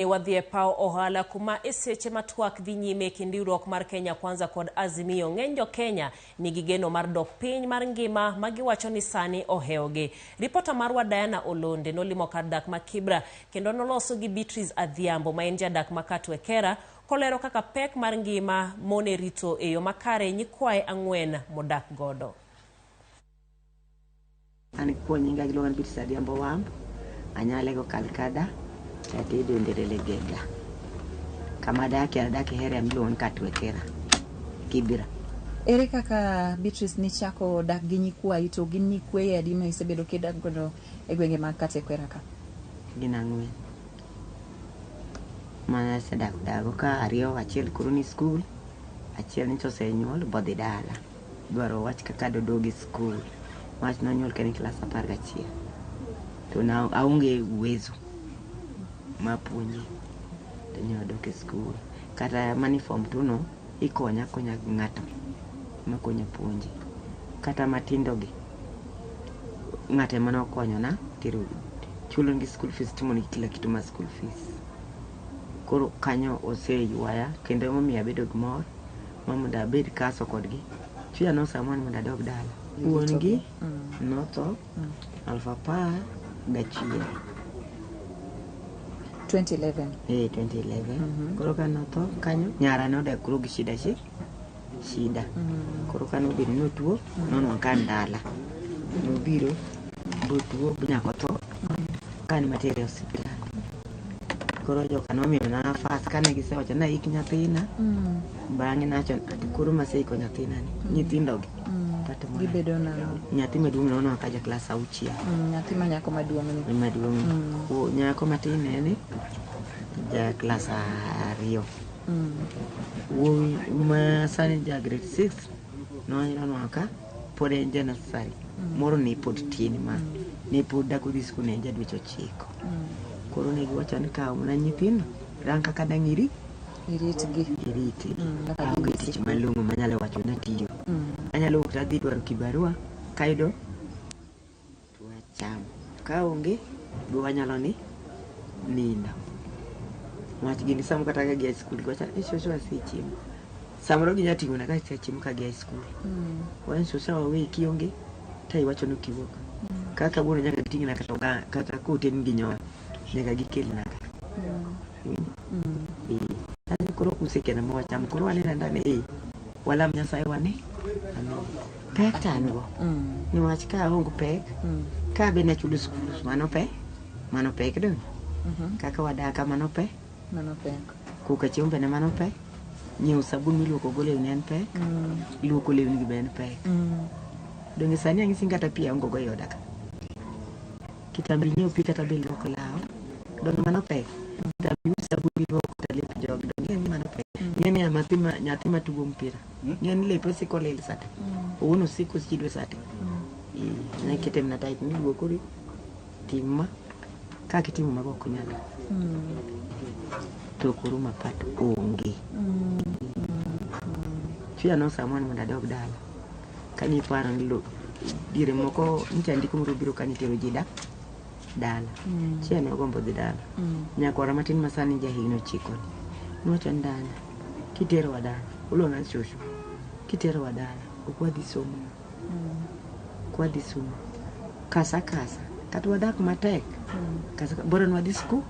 Wadhie pao ohala kuma eseche matwak dhi nyime kindiruok mar Kenya Kwanza kod Azimio ng'enjo Kenya nigi geno mar dok piny mar ngima magiwacho ni sani oheoge. Ripota marwa Diana Olonde nolimo kar dak ma Kibra kendo noloso gi Beatrice Adhiambo ma en jadak ma Katwekera kolero kaka pek mar ngima mone rito e yo makare nyikwae ang'wen modak godo. Ani kuonyinga gilogan Beatrice Adhiambo wamb anyale go Kalkada ati dendele gega kama dake here mlon Katwekera Kibra. Ere kaka Beatrice ni chako dak gi nyikwayi to gin nyikwayi adi ma isebedo kidak godo e gwenge mag Katwekera ka? Gin ang'wen. Mana sedak dago ka ariyo achiel koro ni skul, achiel ni osenyuol bodhi dala. Dwaro wach kaka dodogi skul. Wach nonyuol kene klas 11. To na aonge uwezo mapuonji to nyodo ke skul. Kata maniform tuno ikonya ng'ato makonya puonji. Kata matindo gi ng'ate mano konyo na tero chulo ngi school fees timoni kila kitu ma school fees. Koro kanyo oseyuaya kendo momiya bedo gi mor mamondo abed kaso kodgi. Chia no samon mondo adog dala. Wuon gi noto Alpha Pa gachiel 2011. 2011. Koro kan noto kanyo nyara no da kuro gi shida. Koro kan obiro notuo nono kan dala. Nobiro botuo nyako to kan materia hospital. Koro joka nomiyo na fast kane gisewacho na ik nyathina. Bang'e nacho koro maseiko nyathina ni nyithindo gi gibedo na nyathi maduong' nono ka ja klas 6. Nyathi ma nyako maduong' ni maduong'. Nyako matin ni ja klas 2. Wuowi ma sani ja grade 6 nono ka pod en ja nursery. Moro ni pod tin ma ni pod dako dhi skul ne ja dweche 9. Koro ne giwacho ni kawo na nyithindo rang kaka dang'iri iriti aonge tich malong'o manyalo wacho na tiyo. Anyalo wuok tadhi dwaro kibarua kayudo tuacham kaonge go wanyalo ni nindo. Wach gini samo kata ka gi skul gocha shosho asichiemo samoro gi nyatigo na ka chiemo ka gi skul. Wan shosho wawe kionge tai wacho no kiwuok kaka buno nyaka ting'na kata koten gi nyoa nyaka gikelna ka. Tani koro kusekena mo cham koro wanena ndane walam Nyasaye wane pek tango ni wach ka ongo pek ka be na chulo skul mano pek do kaka wadaka mano pek kuka chiombe na mano pek nyiew sabun miluoko go lewni en pek luoko lewni gi ben pek donge sani ang'isi ngata pia ongo go yoda ka kitambi nyiew pi kata be luoko lao donge mano pek kitambi sabun miluoko kata lep jog donge ni mano pek. Ngeni nyathi matugo mpira ngeni lepo siko lel sate uno siku sidwe sate ne ketem na tight ni luoko ri timma ka kitimo mago kunyalo to koro mapat onge. Chia no samon mondo adog dala kanyi paro ngilo dire moko ntandiko moro biro kanitero jida dala. Chia no gombo dhi dala nyakwara matin masani jahigno 9 nocho ndana kitero wadala ulona shosho kitero wadala ukwadhi somo kwadhi somo kasa kata wadak matek kasa bora nwadhi school